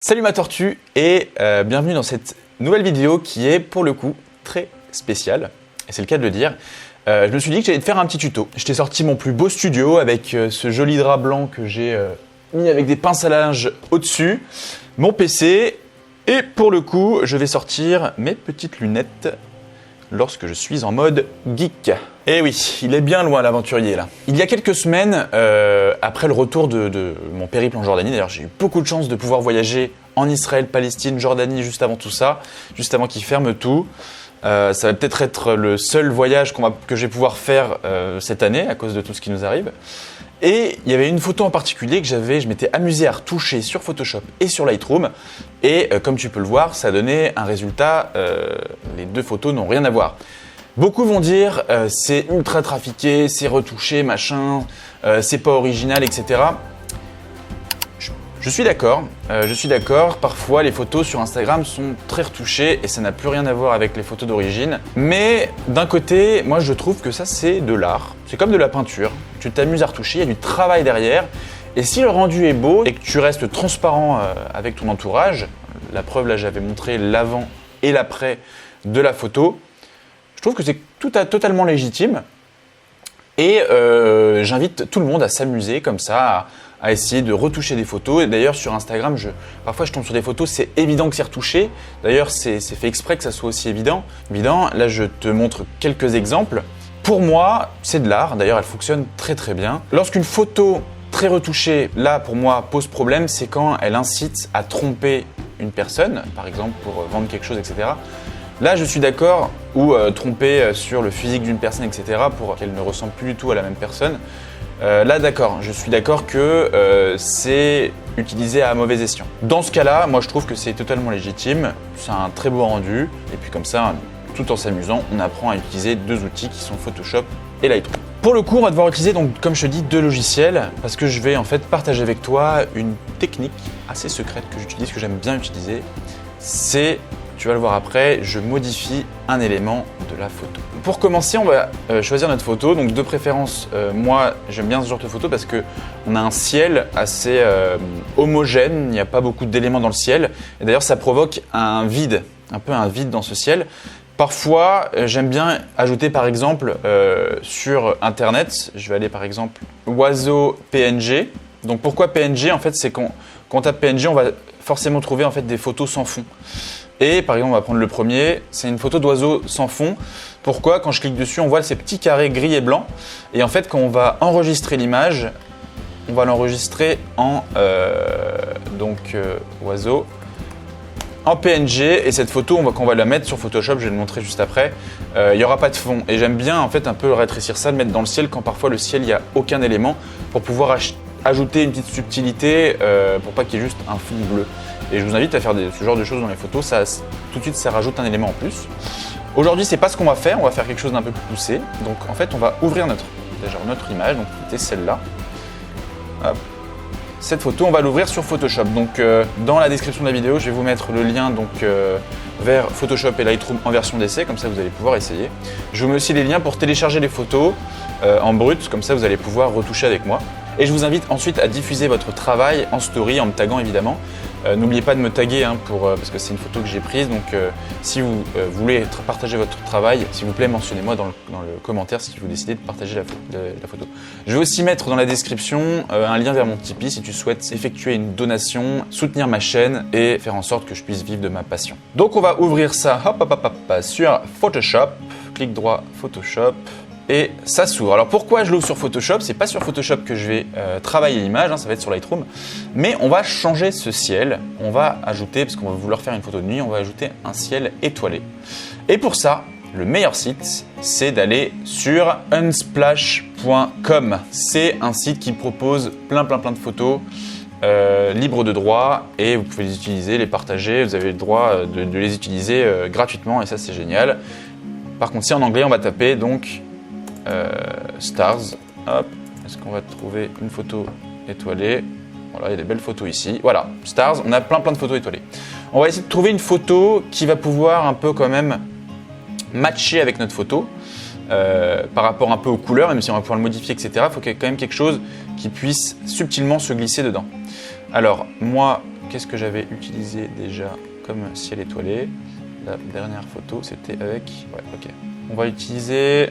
Salut ma tortue et bienvenue dans cette nouvelle vidéo qui est pour le coup très spéciale, et c'est le cas de le dire. Je me suis dit que j'allais te faire un petit tuto. Je t'ai sorti mon plus beau studio avec ce joli drap blanc que j'ai mis avec des pinces à linge au-dessus, mon PC, et pour le coup je vais sortir mes petites lunettes lorsque je suis en mode geek. Eh oui, il est bien loin l'aventurier là. Il y a quelques semaines, après le retour de mon périple en Jordanie, d'ailleurs j'ai eu beaucoup de chance de pouvoir voyager en Israël, Palestine, Jordanie juste avant tout ça, juste avant qu'ils ferment tout. Ça va peut-être être le seul voyage que je vais pouvoir faire cette année à cause de tout ce qui nous arrive. Et il y avait une photo en particulier que je m'étais amusé à retoucher sur Photoshop et sur Lightroom. Et comme tu peux le voir, ça a donné un résultat, les deux photos n'ont rien à voir. Beaucoup vont dire c'est ultra trafiqué, c'est retouché, machin, c'est pas original, etc. Je suis d'accord, parfois les photos sur Instagram sont très retouchées et ça n'a plus rien à voir avec les photos d'origine. Mais d'un côté, moi je trouve que ça c'est de l'art, c'est comme de la peinture. Tu t'amuses à retoucher, il y a du travail derrière. Et si le rendu est beau et que tu restes transparent avec ton entourage, la preuve là j'avais montré l'avant et l'après de la photo, je trouve que c'est totalement légitime. Et j'invite tout le monde à s'amuser comme ça, à essayer de retoucher des photos. Et d'ailleurs sur Instagram, parfois je tombe sur des photos, c'est évident que c'est retouché. D'ailleurs c'est fait exprès que ça soit aussi évident. Là je te montre quelques exemples. Pour moi, c'est de l'art. D'ailleurs elle fonctionne très bien. Lorsqu'une photo très retouchée, là pour moi, pose problème, c'est quand elle incite à tromper une personne, par exemple pour vendre quelque chose, etc. Là, je suis d'accord, ou tromper sur le physique d'une personne, etc., pour qu'elle ne ressemble plus du tout à la même personne. Là, d'accord, je suis d'accord que c'est utilisé à mauvais escient. Dans ce cas-là, moi, je trouve que c'est totalement légitime. C'est un très beau rendu. Et puis comme ça, tout en s'amusant, on apprend à utiliser deux outils qui sont Photoshop et Lightroom. Pour le coup, on va devoir utiliser, donc, comme je te dis, deux logiciels, parce que je vais en fait partager avec toi une technique assez secrète que j'utilise, que j'aime bien utiliser. C'est... Tu vas le voir après, je modifie un élément de la photo. Pour commencer, on va choisir notre photo. Donc de préférence, moi j'aime bien ce genre de photo parce qu'on a un ciel assez homogène, il n'y a pas beaucoup d'éléments dans le ciel. Et d'ailleurs ça provoque un vide, un peu un vide dans ce ciel. Parfois, j'aime bien ajouter par exemple sur internet, je vais aller par exemple oiseau PNG. Donc pourquoi PNG? En fait c'est quand on tape PNG, on va forcément trouver en fait des photos sans fond. Et par exemple, on va prendre le premier, c'est une photo d'oiseau sans fond. Pourquoi? Quand je clique dessus, on voit ces petits carrés gris et blancs. Et en fait, quand on va enregistrer l'image, on va l'enregistrer en oiseau en PNG. Et cette photo, quand on va la mettre sur Photoshop, je vais le montrer juste après, il n'y aura pas de fond. Et j'aime bien en fait un peu rétrécir ça, le mettre dans le ciel quand parfois le ciel, il n'y a aucun élément pour pouvoir ajouter une petite subtilité pour pas qu'il y ait juste un fond bleu. Et je vous invite à faire ce genre de choses dans les photos, tout de suite ça rajoute un élément en plus. Aujourd'hui c'est pas ce qu'on va faire quelque chose d'un peu plus poussé. Donc en fait on va ouvrir notre image, donc c'était celle-là. Hop. Cette photo on va l'ouvrir sur Photoshop. Donc dans la description de la vidéo je vais vous mettre le lien vers Photoshop et Lightroom en version d'essai, comme ça vous allez pouvoir essayer. Je vous mets aussi les liens pour télécharger les photos en brut, comme ça vous allez pouvoir retoucher avec moi. Et je vous invite ensuite à diffuser votre travail en story en me taguant évidemment. N'oubliez pas de me taguer parce que c'est une photo que j'ai prise, donc si vous voulez partager votre travail, s'il vous plaît mentionnez-moi dans le commentaire si vous décidez de partager la photo. Je vais aussi mettre dans la description un lien vers mon Tipeee si tu souhaites effectuer une donation, soutenir ma chaîne et faire en sorte que je puisse vivre de ma passion. Donc on va ouvrir ça sur Photoshop, clic droit Photoshop. Et ça s'ouvre. Alors pourquoi je l'ouvre sur Photoshop? C'est pas sur Photoshop que je vais travailler l'image, ça va être sur Lightroom. Mais on va changer ce ciel. On va ajouter, parce qu'on va vouloir faire une photo de nuit, on va ajouter un ciel étoilé. Et pour ça, le meilleur site, c'est d'aller sur unsplash.com. C'est un site qui propose plein de photos libres de droit et vous pouvez les utiliser, les partager. Vous avez le droit de les utiliser gratuitement et ça c'est génial. Par contre, si en anglais, on va taper donc stars, hop, est-ce qu'on va trouver une photo étoilée? Voilà, il y a des belles photos ici. Voilà, stars, on a plein de photos étoilées. On va essayer de trouver une photo qui va pouvoir un peu quand même matcher avec notre photo par rapport un peu aux couleurs, même si on va pouvoir le modifier, etc. Il faut qu'il y ait quand même quelque chose qui puisse subtilement se glisser dedans. Alors, moi, qu'est-ce que j'avais utilisé déjà comme ciel étoilé? La dernière photo, c'était avec... Ouais, ok.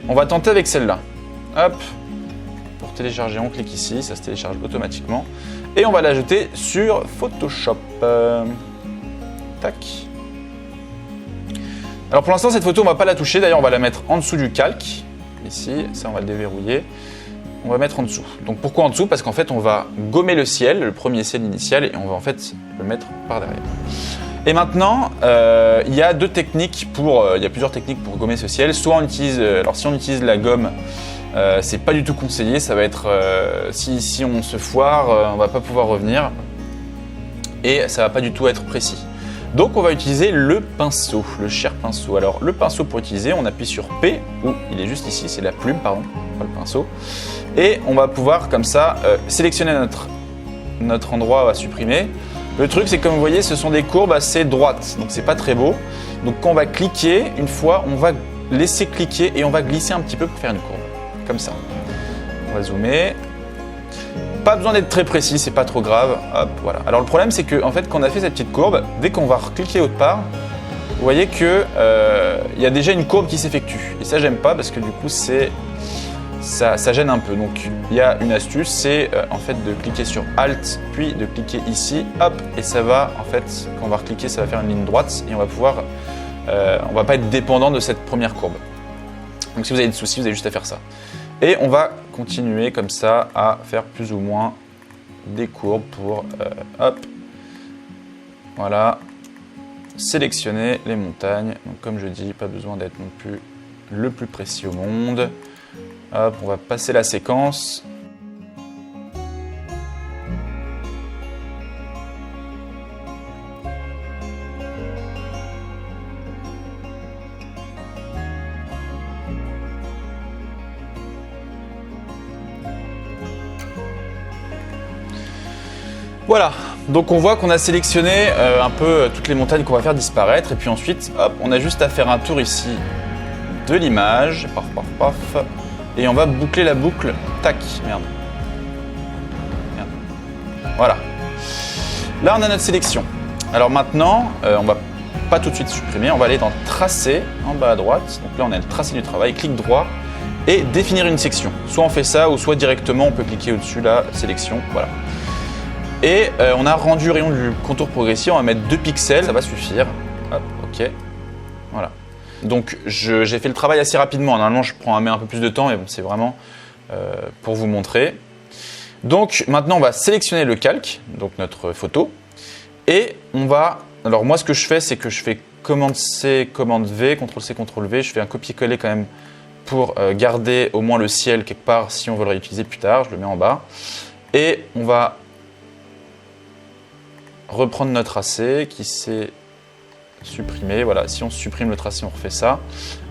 On va tenter avec celle-là. Hop. Pour télécharger, on clique ici, ça se télécharge automatiquement. Et on va l'ajouter sur Photoshop. Tac. Alors pour l'instant, cette photo, on ne va pas la toucher. D'ailleurs, on va la mettre en dessous du calque. Ici, ça, on va le déverrouiller. On va mettre en dessous. Donc pourquoi en dessous? Parce qu'en fait, on va gommer le ciel, le premier ciel initial, et on va en fait le mettre par derrière. Et maintenant, il y a plusieurs techniques pour gommer ce ciel. Soit on utilise, alors si on utilise la gomme, c'est pas du tout conseillé. Ça va être, si on se foire, on va pas pouvoir revenir, et ça va pas du tout être précis. Donc on va utiliser le pinceau, le cher pinceau. Alors le pinceau pour utiliser, on appuie sur P, ou il est juste ici, c'est la plume, pardon, pas le pinceau. Et on va pouvoir comme ça sélectionner notre endroit à supprimer. Le truc c'est que comme vous voyez, ce sont des courbes assez droites, donc c'est pas très beau. Donc quand on va cliquer, une fois, on va laisser cliquer et on va glisser un petit peu pour faire une courbe, comme ça. On va zoomer. Pas besoin d'être très précis, c'est pas trop grave. Hop, voilà. Alors le problème c'est que en fait, quand on a fait cette petite courbe, dès qu'on va recliquer autre part, vous voyez que y a déjà une courbe qui s'effectue. Et ça j'aime pas parce que du coup ça gêne un peu. Donc il y a une astuce, c'est en fait de cliquer sur Alt, puis de cliquer ici, hop, et ça va en fait, quand on va recliquer, ça va faire une ligne droite et on va pouvoir, on va pas être dépendant de cette première courbe. Donc si vous avez des soucis, vous avez juste à faire ça. Et on va continuer comme ça à faire plus ou moins des courbes pour, hop, voilà, sélectionner les montagnes. Donc comme je dis, pas besoin d'être non plus le plus précis au monde. Hop, on va passer la séquence. Voilà, donc on voit qu'on a sélectionné un peu toutes les montagnes qu'on va faire disparaître. Et puis ensuite, hop, on a juste à faire un tour ici de l'image. Paf, paf, paf. Et on va boucler la boucle. Tac, merde. Voilà. Là, on a notre sélection. Alors maintenant, on va pas tout de suite supprimer. On va aller dans Tracé, en bas à droite. Donc là, on a le tracé du travail. Clic droit et définir une section. Soit on fait ça, ou soit directement, on peut cliquer au-dessus, là, sélection. Voilà. Et on a rendu le rayon du contour progressif. On va mettre 2 pixels. Ça va suffire. Hop, ok. Voilà. Donc j'ai fait le travail assez rapidement. Normalement, je prends un peu plus de temps, mais bon, c'est vraiment pour vous montrer. Donc maintenant, on va sélectionner le calque, donc notre photo, et on va. Alors moi, ce que je fais, c'est que je fais commande C, commande V, CTRL C, CTRL V. Je fais un copier-coller quand même pour garder au moins le ciel quelque part si on veut le réutiliser plus tard. Je le mets en bas, et on va reprendre notre tracé qui s'est supprimé. Voilà, si on supprime le tracé, on refait ça.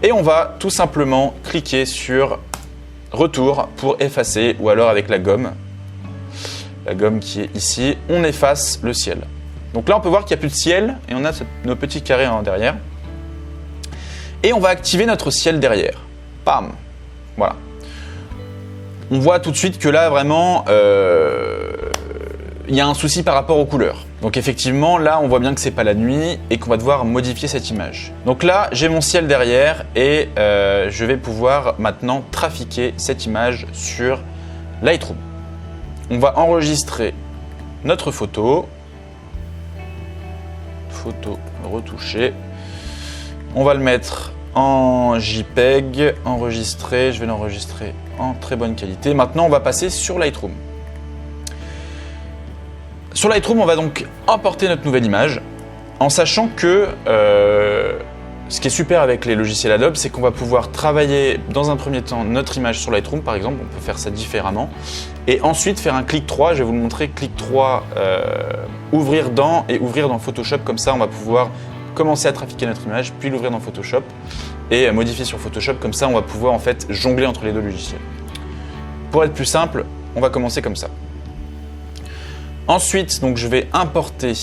Et on va tout simplement cliquer sur Retour pour effacer, ou alors avec la gomme qui est ici, on efface le ciel. Donc là, on peut voir qu'il n'y a plus de ciel et on a nos petits carrés en derrière. Et on va activer notre ciel derrière. Pam! Voilà. On voit tout de suite que là, vraiment, il y a un souci par rapport aux couleurs. Donc effectivement, là, on voit bien que c'est pas la nuit et qu'on va devoir modifier cette image. Donc là, j'ai mon ciel derrière et je vais pouvoir maintenant trafiquer cette image sur Lightroom. On va enregistrer notre photo. Photo retouchée. On va le mettre en JPEG, enregistrer. Je vais l'enregistrer en très bonne qualité. Maintenant, on va passer sur Lightroom. Sur Lightroom, on va donc importer notre nouvelle image en sachant que ce qui est super avec les logiciels Adobe, c'est qu'on va pouvoir travailler dans un premier temps notre image sur Lightroom, par exemple. On peut faire ça différemment. Et ensuite faire un clic 3. Je vais vous le montrer. Clic 3, ouvrir dans et ouvrir dans Photoshop. Comme ça, on va pouvoir commencer à trafiquer notre image, puis l'ouvrir dans Photoshop et modifier sur Photoshop. Comme ça, on va pouvoir en fait jongler entre les deux logiciels. Pour être plus simple, on va commencer comme ça. Ensuite, donc, je vais importer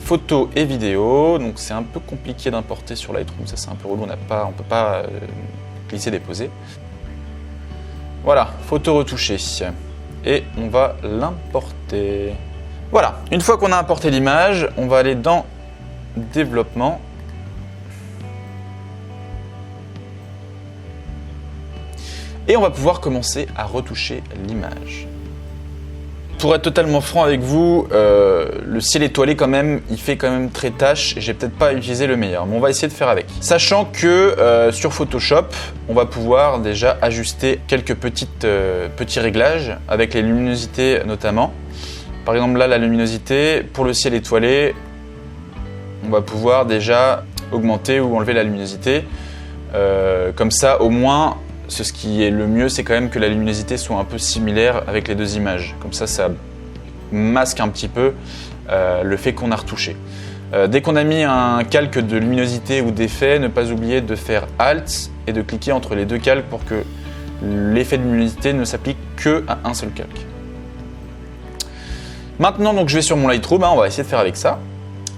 photos et vidéos. Donc c'est un peu compliqué d'importer sur Lightroom, ça c'est un peu relou, on ne peut pas glisser déposer. Voilà, photo retouchée. Et on va l'importer. Voilà, une fois qu'on a importé l'image, on va aller dans développement. Et on va pouvoir commencer à retoucher l'image. Pour être totalement franc avec vous, le ciel étoilé quand même, il fait quand même très tâche et j'ai peut-être pas utilisé le meilleur, mais on va essayer de faire avec. Sachant que sur Photoshop, on va pouvoir déjà ajuster quelques petits réglages avec les luminosités notamment. Par exemple là, la luminosité, pour le ciel étoilé, on va pouvoir déjà augmenter ou enlever la luminosité. Comme ça, au moins, ce qui est le mieux, c'est quand même que la luminosité soit un peu similaire avec les deux images. Comme ça masque un petit peu le fait qu'on a retouché. Dès qu'on a mis un calque de luminosité ou d'effet, ne pas oublier de faire Alt et de cliquer entre les deux calques pour que l'effet de luminosité ne s'applique qu'à un seul calque. Maintenant, donc, je vais sur mon Lightroom, on va essayer de faire avec ça.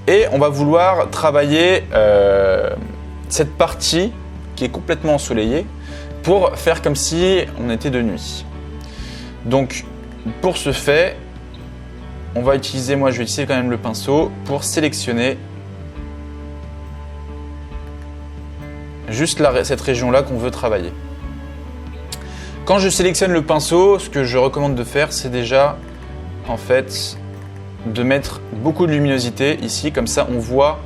Et on va vouloir travailler cette partie qui est complètement ensoleillée pour faire comme si on était de nuit. Donc, pour ce fait, on va utiliser, moi je vais utiliser quand même le pinceau pour sélectionner juste cette région-là qu'on veut travailler. Quand je sélectionne le pinceau, ce que je recommande de faire, c'est déjà, en fait, de mettre beaucoup de luminosité ici, comme ça on voit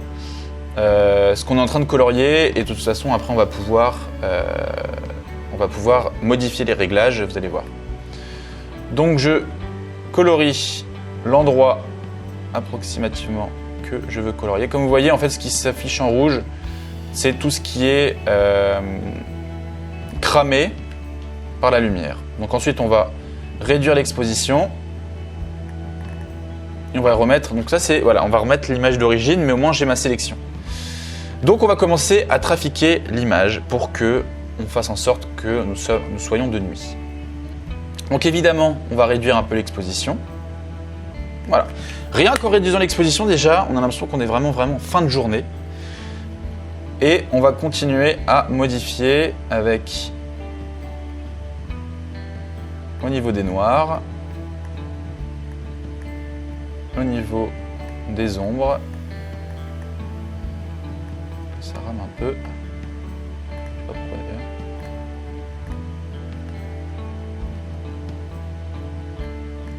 ce qu'on est en train de colorier et de toute façon après on va pouvoir modifier les réglages, vous allez voir. Donc je colorie l'endroit approximativement que je veux colorier. Comme vous voyez, en fait, ce qui s'affiche en rouge, c'est tout ce qui est cramé par la lumière. Donc ensuite, on va réduire l'exposition et on va remettre. Donc ça, c'est voilà, on va remettre l'image d'origine, mais au moins j'ai ma sélection. Donc on va commencer à trafiquer l'image pour que on fasse en sorte que nous soyons de nuit. Donc évidemment, on va réduire un peu l'exposition. Voilà. Rien qu'en réduisant l'exposition, déjà, on a l'impression qu'on est vraiment fin de journée. Et on va continuer à modifier avec, au niveau des noirs, au niveau des ombres. Ça rame un peu. Hop, voilà.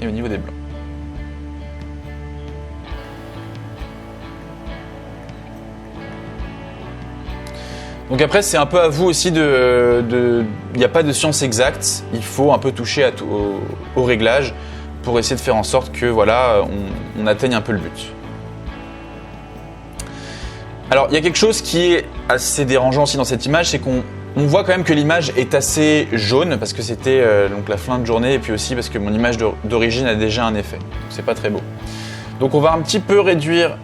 Et au niveau des blancs. Donc après, c'est un peu à vous aussi il n'y a pas de science exacte, il faut un peu toucher au réglage pour essayer de faire en sorte que voilà, on atteigne un peu le but. Alors, il y a quelque chose qui est assez dérangeant aussi dans cette image, c'est qu'on voit quand même que l'image est assez jaune parce que c'était donc la fin de journée et puis aussi parce que mon image d'origine a déjà un effet. C'est pas très beau. Donc on va un petit peu réduire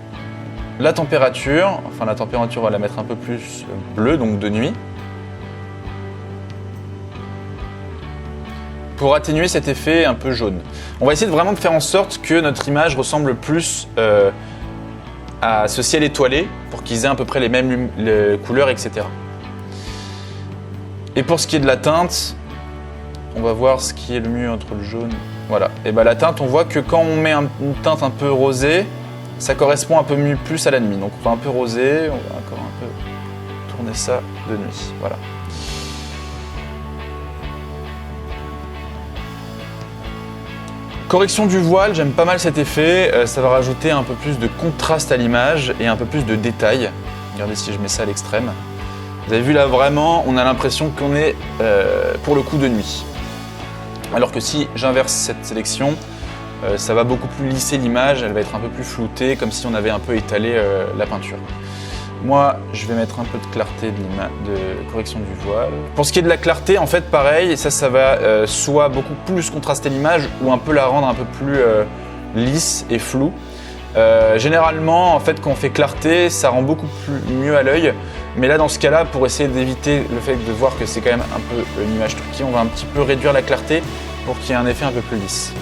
la température, enfin la température on va la mettre un peu plus bleue, donc de nuit. Pour atténuer cet effet un peu jaune. On va essayer de vraiment faire en sorte que notre image ressemble plus à ce ciel étoilé pour qu'ils aient à peu près les mêmes couleurs, etc. Et pour ce qui est de la teinte, on va voir ce qui est le mieux entre le jaune. Voilà. Et bien la teinte, on voit que quand on met une teinte un peu rosée, ça correspond un peu mieux plus à la nuit. Donc on va un peu rosé, on va encore un peu tourner ça de nuit. Voilà. Correction du voile, j'aime pas mal cet effet. Ça va rajouter un peu plus de contraste à l'image et un peu plus de détails. Regardez si je mets ça à l'extrême. Vous avez vu là vraiment, on a l'impression qu'on est pour le coup de nuit. Alors que si j'inverse cette sélection, ça va beaucoup plus lisser l'image, elle va être un peu plus floutée, comme si on avait un peu étalé la peinture. Moi, je vais mettre un peu de clarté de correction du voile. Pour ce qui est de la clarté, en fait, pareil, ça va soit beaucoup plus contraster l'image ou un peu la rendre un peu plus lisse et floue. Généralement, en fait, quand on fait clarté, ça rend beaucoup mieux à l'œil. Mais là, dans ce cas-là, pour essayer d'éviter le fait de voir que c'est quand même un peu une image truquée, on va un petit peu réduire la clarté pour qu'il y ait un effet un peu plus lisse.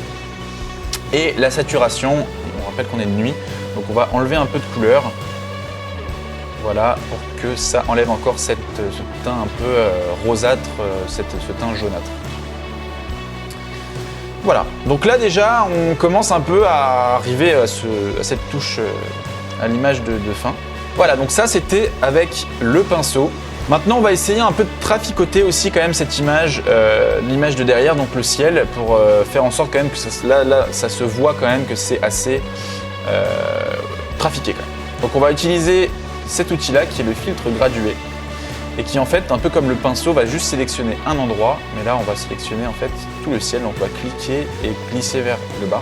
Et la saturation, on rappelle qu'on est de nuit, donc on va enlever un peu de couleur. Voilà, pour que ça enlève encore ce teint un peu rosâtre, ce teint jaunâtre. Voilà, donc là déjà on commence un peu à arriver à cette touche, à l'image de fin. Voilà, donc ça c'était avec le pinceau. Maintenant on va essayer un peu de traficoter aussi quand même cette image, l'image de derrière, donc le ciel, pour faire en sorte quand même que là ça se voit quand même que c'est assez trafiqué quand même. Donc on va utiliser cet outil là qui est le filtre gradué et qui en fait, un peu comme le pinceau, va juste sélectionner un endroit, mais là on va sélectionner en fait tout le ciel, donc on va cliquer et glisser vers le bas.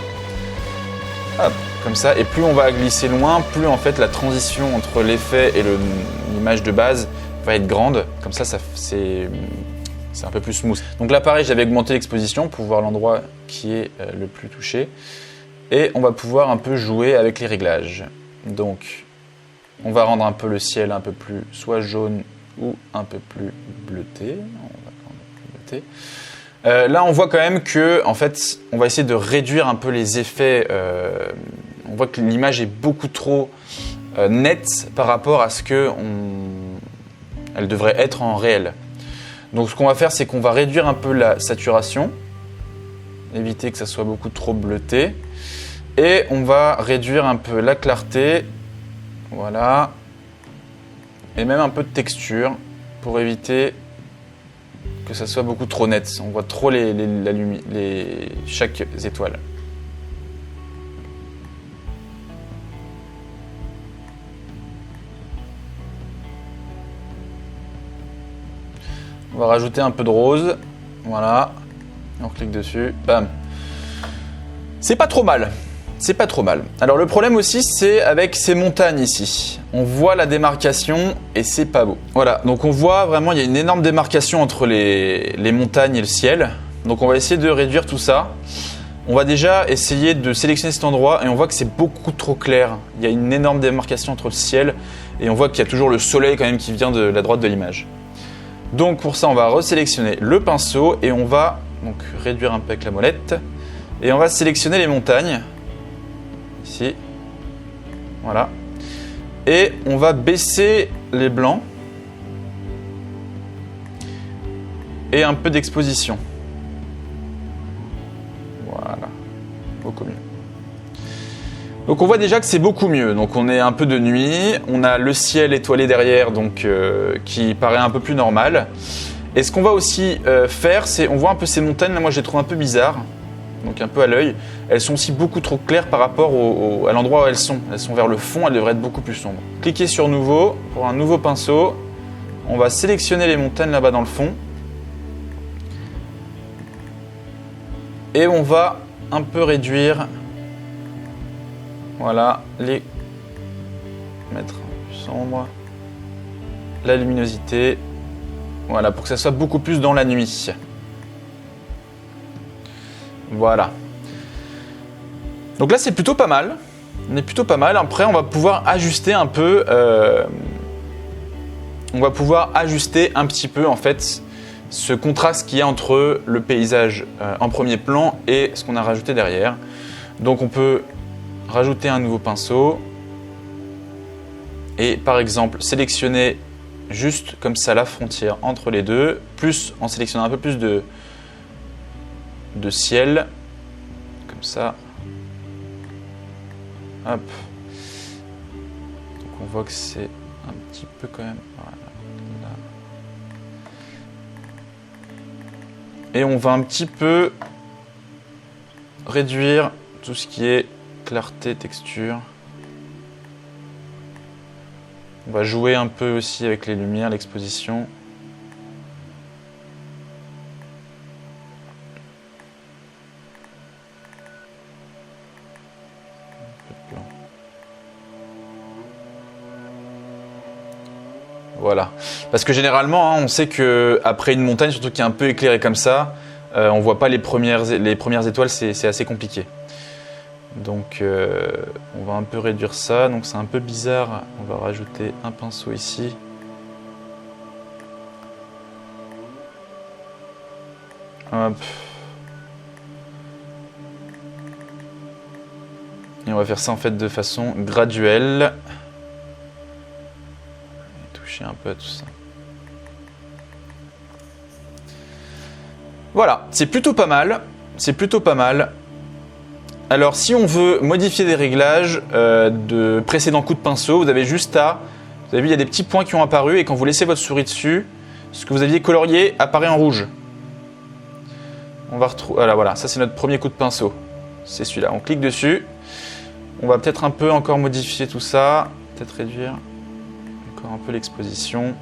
Hop, comme ça, et plus on va glisser loin, plus en fait la transition entre l'effet et l'image de base va être grande, comme ça, c'est un peu plus smooth. Donc là pareil, j'avais augmenté l'exposition pour voir l'endroit qui est le plus touché, et on va pouvoir un peu jouer avec les réglages. Donc on va rendre un peu le ciel un peu plus soit jaune ou un peu plus bleuté. On va prendre un peu bleuté. Là, on voit quand même que, en fait, on va essayer de réduire un peu les effets. On voit que l'image est beaucoup trop nette par rapport à ce que elle devrait être en réel. Donc, ce qu'on va faire, c'est qu'on va réduire un peu la saturation, éviter que ça soit beaucoup trop bleuté, et on va réduire un peu la clarté. Voilà. Et même un peu de texture pour éviter que ça soit beaucoup trop net. On voit trop chaque étoile. On va rajouter un peu de rose. Voilà. On clique dessus. Bam. C'est pas trop mal. C'est pas trop mal. Alors le problème aussi, c'est avec ces montagnes ici. On voit la démarcation et c'est pas beau. Voilà, donc on voit vraiment, il y a une énorme démarcation entre les montagnes et le ciel. Donc on va essayer de réduire tout ça. On va déjà essayer de sélectionner cet endroit et on voit que c'est beaucoup trop clair. Il y a une énorme démarcation entre le ciel et on voit qu'il y a toujours le soleil quand même qui vient de la droite de l'image. Donc pour ça, on va resélectionner le pinceau et on va donc réduire un peu avec la molette. Et on va sélectionner les montagnes. Ici, voilà, et on va baisser les blancs et un peu d'exposition. Voilà, beaucoup mieux. Donc on voit déjà que c'est beaucoup mieux. Donc on est un peu de nuit, on a le ciel étoilé derrière, donc qui paraît un peu plus normal. Et ce qu'on va aussi faire, c'est, on voit un peu ces montagnes, là moi je les trouve un peu bizarres. Donc un peu à l'œil, elles sont aussi beaucoup trop claires par rapport à l'endroit où elles sont. Elles sont vers le fond, elles devraient être beaucoup plus sombres. Cliquez sur nouveau pour un nouveau pinceau. On va sélectionner les montagnes là-bas dans le fond. Et on va un peu réduire, voilà, mettre un peu plus sombre, la luminosité, voilà, pour que ça soit beaucoup plus dans la nuit. Voilà. Donc là c'est plutôt pas mal. On est plutôt pas mal. Après on va pouvoir ajuster un peu. On va pouvoir ajuster un petit peu en fait ce contraste qu'il y a entre le paysage en premier plan et ce qu'on a rajouté derrière. Donc on peut rajouter un nouveau pinceau et par exemple sélectionner juste comme ça la frontière entre les deux, plus en sélectionnant un peu plus de ciel, comme ça. Hop. Donc on voit que c'est un petit peu quand même. Voilà, là. Et on va un petit peu réduire tout ce qui est clarté, texture. On va jouer un peu aussi avec les lumières, l'exposition. Voilà, parce que généralement, hein, on sait que après une montagne, surtout qui est un peu éclairée comme ça, on voit pas les premières étoiles, c'est assez compliqué. Donc, on va un peu réduire ça. Donc, c'est un peu bizarre. On va rajouter un pinceau ici. Hop. Et on va faire ça en fait de façon graduelle. Un peu à tout ça. Voilà, c'est plutôt pas mal. c'est plutôt pas mal. Alors si on veut modifier des réglages de précédents coups de pinceau, vous avez juste à... Vous avez vu, il y a des petits points qui ont apparu et quand vous laissez votre souris dessus, ce que vous aviez colorié apparaît en rouge. On va retrouver... Voilà, ça c'est notre premier coup de pinceau. C'est celui-là. On clique dessus. On va peut-être un peu encore modifier tout ça. Peut-être réduire encore un peu l'exposition.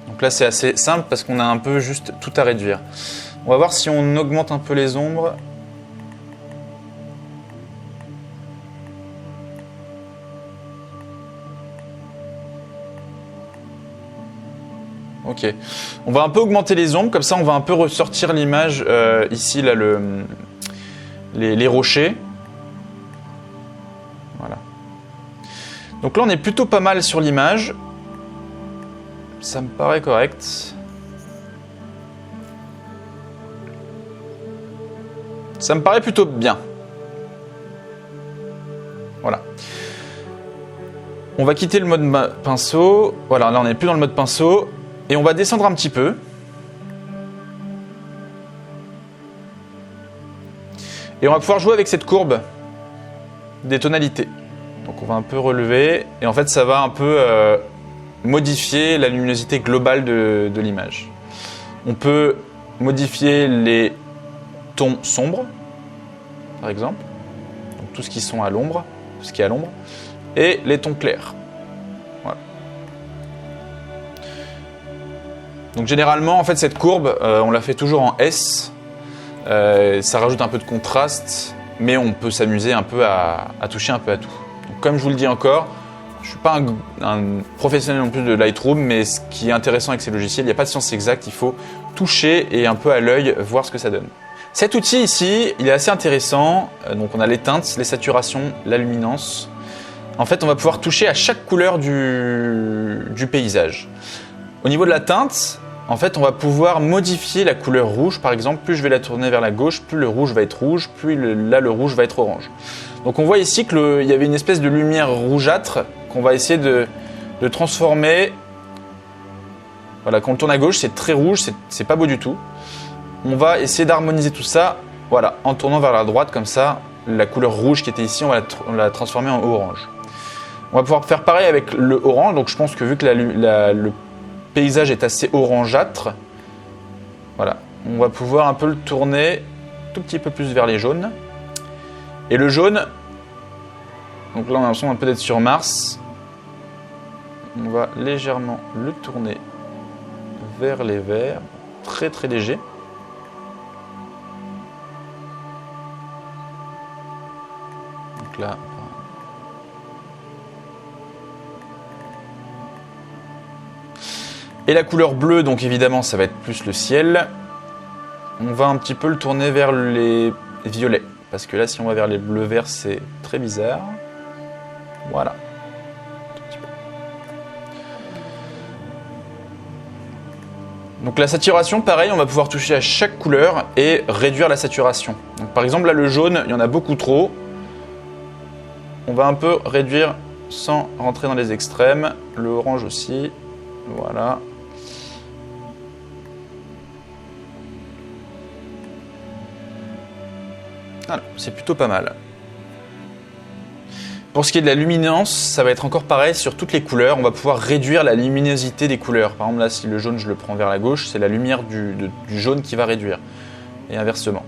Donc là c'est assez simple parce qu'on a un peu juste tout à réduire. On va voir si on augmente un peu les ombres. Ok. On va un peu augmenter les ombres, comme ça on va un peu ressortir l'image ici, là, les rochers. Voilà. Donc là on est plutôt pas mal sur l'image. Ça me paraît correct. Ça me paraît plutôt bien. Voilà. On va quitter le mode pinceau. Voilà, là on n'est plus dans le mode pinceau. Et on va descendre un petit peu. Et on va pouvoir jouer avec cette courbe des tonalités. Donc on va un peu relever. Et en fait ça va un peu... modifier la luminosité globale de l'image. On peut modifier les tons sombres, par exemple, donc tout ce qui sont à l'ombre, tout ce qui est à l'ombre, et les tons clairs. Voilà. Donc généralement, en fait, cette courbe, on la fait toujours en S. Ça rajoute un peu de contraste, mais on peut s'amuser un peu à toucher un peu à tout. Donc, comme je vous le dis encore, je ne suis pas un professionnel non plus de Lightroom, mais ce qui est intéressant avec ces logiciels, il n'y a pas de science exacte, il faut toucher et un peu à l'œil voir ce que ça donne. Cet outil ici, il est assez intéressant. Donc on a les teintes, les saturations, la luminance. En fait, on va pouvoir toucher à chaque couleur du paysage. Au niveau de la teinte, en fait, on va pouvoir modifier la couleur rouge. Par exemple, plus je vais la tourner vers la gauche, plus le rouge va être rouge, plus le rouge va être orange. Donc on voit ici qu'il y avait une espèce de lumière rougeâtre qu'on va essayer de transformer. Voilà, quand on tourne à gauche, c'est très rouge, c'est pas beau du tout. On va essayer d'harmoniser tout ça, voilà, en tournant vers la droite, comme ça, la couleur rouge qui était ici, on va la transformer en orange. On va pouvoir faire pareil avec le orange, donc je pense que vu que le paysage est assez orangeâtre, voilà, on va pouvoir un peu le tourner tout petit peu plus vers les jaunes. Et le jaune, donc là on a l'impression un peu d'être sur Mars. On va légèrement le tourner vers les verts, très très léger. Donc là. Et la couleur bleue, donc évidemment ça va être plus le ciel. On va un petit peu le tourner vers les violets. Parce que là, si on va vers les bleus-verts, c'est très bizarre. Voilà. Donc la saturation, pareil, on va pouvoir toucher à chaque couleur et réduire la saturation. Donc, par exemple, là, le jaune, il y en a beaucoup trop. On va un peu réduire sans rentrer dans les extrêmes. Le orange aussi. Voilà. Voilà, c'est plutôt pas mal. Pour ce qui est de la luminance, ça va être encore pareil sur toutes les couleurs. On va pouvoir réduire la luminosité des couleurs. Par exemple, là, si le jaune, je le prends vers la gauche, c'est la lumière du jaune qui va réduire. Et inversement.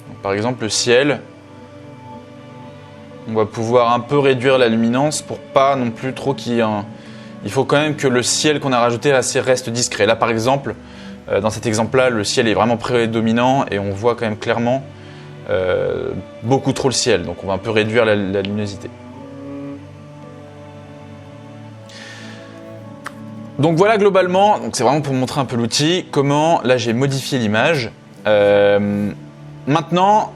Donc, par exemple, le ciel. On va pouvoir un peu réduire la luminance pour pas non plus trop qu'il y ait un... Il faut quand même que le ciel qu'on a rajouté là, reste discret. Là par exemple, dans cet exemple-là, le ciel est vraiment prédominant et on voit quand même clairement beaucoup trop le ciel. Donc on va un peu réduire la luminosité. Donc voilà globalement, c'est vraiment pour montrer un peu l'outil, comment là j'ai modifié l'image. Maintenant,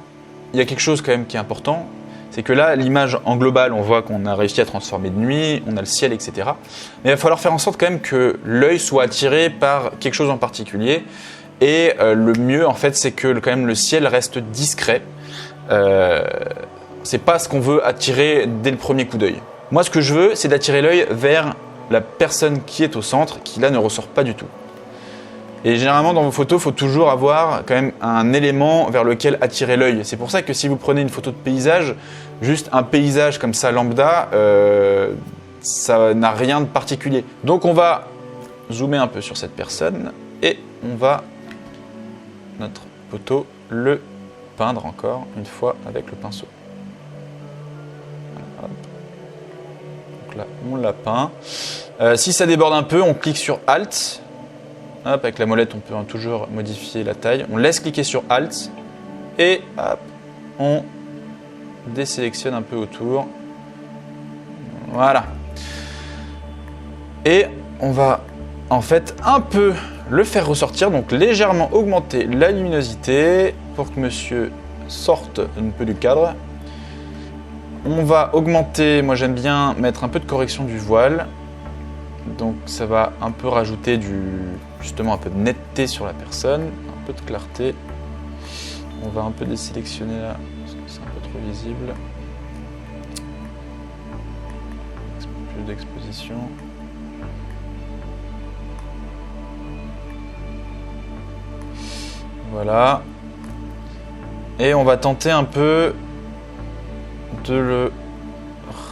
il y a quelque chose quand même qui est important. C'est que là, l'image en global, on voit qu'on a réussi à transformer de nuit, on a le ciel, etc. Mais il va falloir faire en sorte quand même que l'œil soit attiré par quelque chose en particulier. Et le mieux, en fait, c'est que quand même le ciel reste discret. C'est pas ce qu'on veut attirer dès le premier coup d'œil. Moi, ce que je veux, c'est d'attirer l'œil vers la personne qui est au centre, qui là ne ressort pas du tout. Et généralement, dans vos photos, il faut toujours avoir quand même un élément vers lequel attirer l'œil. C'est pour ça que si vous prenez une photo de paysage, juste un paysage comme ça lambda, ça n'a rien de particulier. Donc on va zoomer un peu sur cette personne et on va, notre photo, le peindre encore une fois avec le pinceau. Voilà, donc là, on l'a peint. Si ça déborde un peu, on clique sur Alt. Hop, avec la molette, on peut toujours modifier la taille. On laisse cliquer sur Alt et hop, on désélectionne un peu autour. Voilà. Et on va en fait un peu le faire ressortir, donc légèrement augmenter la luminosité pour que monsieur sorte un peu du cadre. On va augmenter, moi j'aime bien mettre un peu de correction du voile. Donc ça va un peu rajouter justement un peu de netteté sur la personne, un peu de clarté. On va un peu désélectionner là, parce que c'est un peu trop visible. Plus d'exposition. Voilà. Et on va tenter un peu de le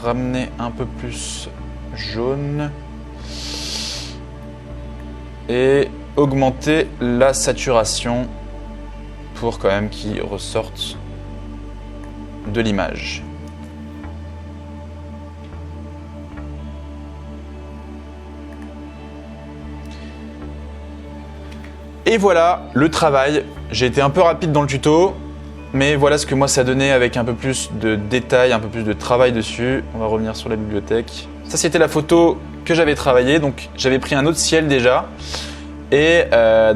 ramener un peu plus jaune. Et augmenter la saturation pour quand même qu'il ressorte de l'image. Et voilà le travail. J'ai été un peu rapide dans le tuto, mais voilà ce que moi ça donnait avec un peu plus de détails, un peu plus de travail dessus. On va revenir sur la bibliothèque. Ça c'était la photo que j'avais travaillé, donc j'avais pris un autre ciel déjà et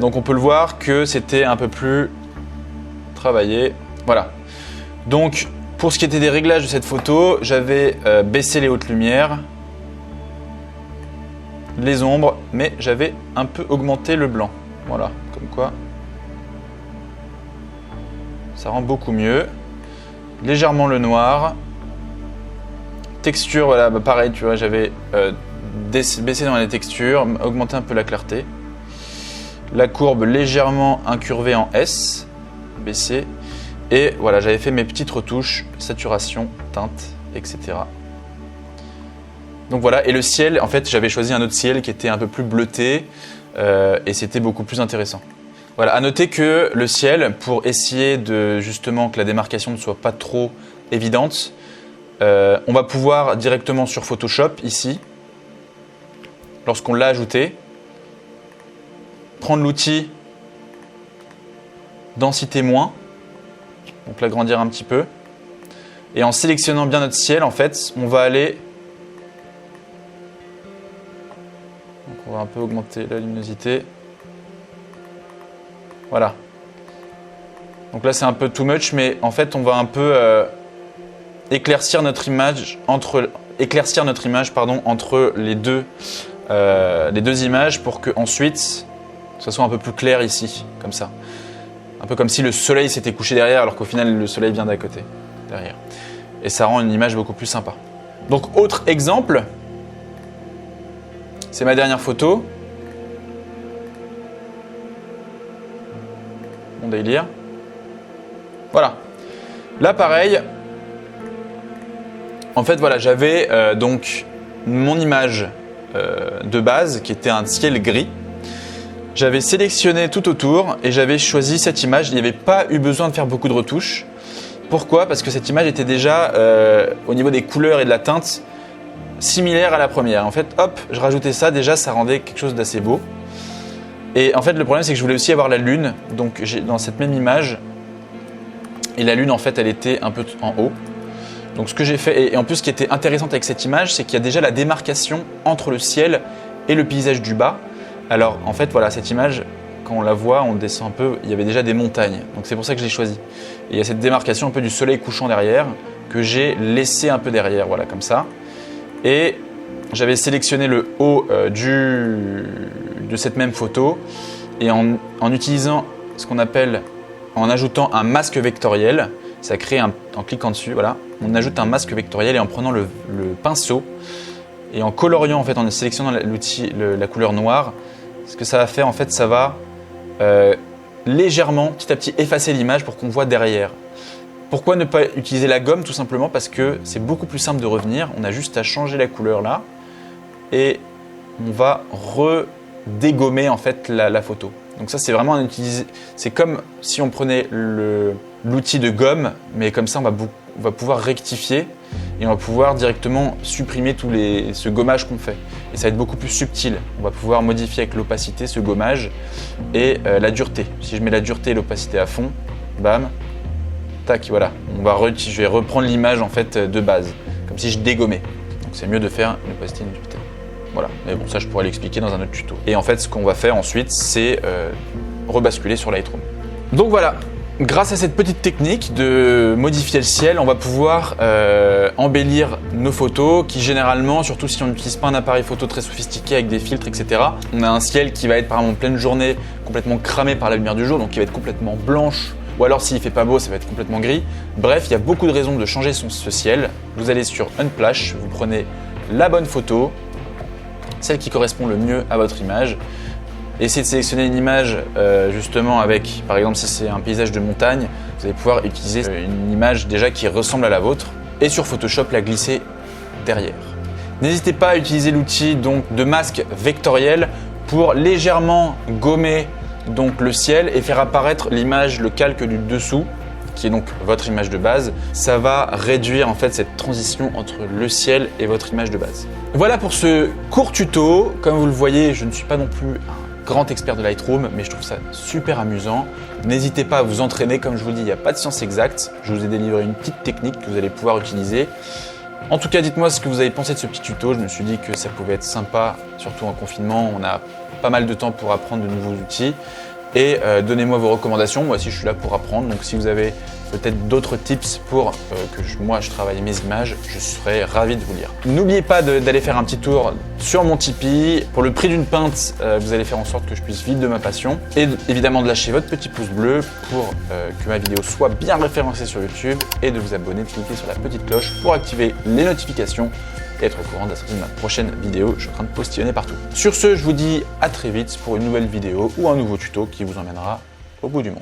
donc on peut le voir que c'était un peu plus travaillé. Voilà, donc pour ce qui était des réglages de cette photo, j'avais baissé les hautes lumières, les ombres, mais j'avais un peu augmenté le blanc. Voilà, comme quoi ça rend beaucoup mieux. Légèrement le noir. Texture, voilà, bah pareil, tu vois, j'avais baissé dans les textures, augmenté un peu la clarté. La courbe légèrement incurvée en S, baissée. Et voilà, j'avais fait mes petites retouches, saturation, teinte, etc. Donc voilà, et le ciel, en fait, j'avais choisi un autre ciel qui était un peu plus bleuté et c'était beaucoup plus intéressant. Voilà, à noter que le ciel, pour essayer de justement que la démarcation ne soit pas trop évidente, on va pouvoir directement sur Photoshop, ici, lorsqu'on l'a ajouté, prendre l'outil densité moins, donc l'agrandir un petit peu, et en sélectionnant bien notre ciel, en fait, on va aller, donc on va un peu augmenter la luminosité, voilà. Donc là c'est un peu too much, mais en fait on va un peu éclaircir notre image entre les deux images pour que ensuite ça soit un peu plus clair ici, comme ça. Un peu comme si le soleil s'était couché derrière alors qu'au final le soleil vient d'à côté, derrière. Et ça rend une image beaucoup plus sympa. Donc autre exemple, c'est ma dernière photo. Mon délire. Voilà. Là pareil. En fait voilà, j'avais donc mon image de base qui était un ciel gris. J'avais sélectionné tout autour et j'avais choisi cette image. Il n'y avait pas eu besoin de faire beaucoup de retouches. Pourquoi ? Parce que cette image était déjà au niveau des couleurs et de la teinte similaire à la première. En fait, hop, je rajoutais ça. Déjà, ça rendait quelque chose d'assez beau. Et en fait, le problème, c'est que je voulais aussi avoir la lune. Donc, dans cette même image, et la lune, en fait, elle était un peu en haut. Donc, ce que j'ai fait, et en plus, ce qui était intéressant avec cette image, c'est qu'il y a déjà la démarcation entre le ciel et le paysage du bas. Alors, en fait, voilà, cette image, quand on la voit, on descend un peu, il y avait déjà des montagnes. Donc, c'est pour ça que je l'ai choisi. Et il y a cette démarcation un peu du soleil couchant derrière, que j'ai laissé un peu derrière, voilà, comme ça. Et j'avais sélectionné le haut de cette même photo. et en utilisant ce qu'on appelle, en ajoutant un masque vectoriel, ça crée en cliquant dessus, voilà, on ajoute un masque vectoriel et en prenant le pinceau et en coloriant, en fait, en sélectionnant l'outil, la couleur noire, ce que ça va faire, en fait, ça va légèrement, petit à petit, effacer l'image pour qu'on voit derrière. Pourquoi ne pas utiliser la gomme? Tout simplement parce que c'est beaucoup plus simple de revenir. On a juste à changer la couleur là et on va redégommer en fait la photo. Donc ça, c'est vraiment c'est comme si on prenait l'outil de gomme, mais comme ça on va pouvoir rectifier et on va pouvoir directement supprimer ce gommage qu'on fait. Et ça va être beaucoup plus subtil. On va pouvoir modifier avec l'opacité ce gommage et la dureté. Si je mets la dureté et l'opacité à fond, bam, tac, voilà. Je vais reprendre l'image en fait de base, comme si je dégommais. Donc c'est mieux de faire une opacité et une dureté. Voilà, mais bon, ça je pourrais l'expliquer dans un autre tuto. Et en fait, ce qu'on va faire ensuite, c'est rebasculer sur Lightroom. Donc voilà, grâce à cette petite technique de modifier le ciel, on va pouvoir embellir nos photos qui généralement, surtout si on n'utilise pas un appareil photo très sophistiqué avec des filtres, etc., on a un ciel qui va être par exemple en pleine journée complètement cramé par la lumière du jour, donc qui va être complètement blanche, ou alors s'il ne fait pas beau, ça va être complètement gris. Bref, il y a beaucoup de raisons de changer ce ciel. Vous allez sur Unsplash, vous prenez la bonne photo, celle qui correspond le mieux à votre image. Essayez de sélectionner une image justement avec, par exemple si c'est un paysage de montagne, vous allez pouvoir utiliser une image déjà qui ressemble à la vôtre et sur Photoshop la glisser derrière. N'hésitez pas à utiliser l'outil donc de masque vectoriel pour légèrement gommer donc le ciel et faire apparaître l'image, le calque du dessous, qui est donc votre image de base. Ça va réduire en fait cette transition entre le ciel et votre image de base. Voilà pour ce court tuto. Comme vous le voyez, je ne suis pas non plus un grand expert de Lightroom, mais je trouve ça super amusant. N'hésitez pas à vous entraîner. Comme je vous le dis, il n'y a pas de science exacte. Je vous ai délivré une petite technique que vous allez pouvoir utiliser. En tout cas, dites-moi ce que vous avez pensé de ce petit tuto. Je me suis dit que ça pouvait être sympa, surtout en confinement. On a pas mal de temps pour apprendre de nouveaux outils. Et donnez-moi vos recommandations. Moi aussi, je suis là pour apprendre. Donc, si vous avez peut-être d'autres tips pour que moi je travaille mes images, je serais ravi de vous lire. N'oubliez pas d'aller faire un petit tour sur mon Tipeee. Pour le prix d'une pinte, vous allez faire en sorte que je puisse vivre de ma passion. Et évidemment de lâcher votre petit pouce bleu pour que ma vidéo soit bien référencée sur YouTube et de vous abonner, de cliquer sur la petite cloche pour activer les notifications et être au courant de la sortie de ma prochaine vidéo. Je suis en train de postillonner partout. Sur ce, je vous dis à très vite pour une nouvelle vidéo ou un nouveau tuto qui vous emmènera au bout du monde.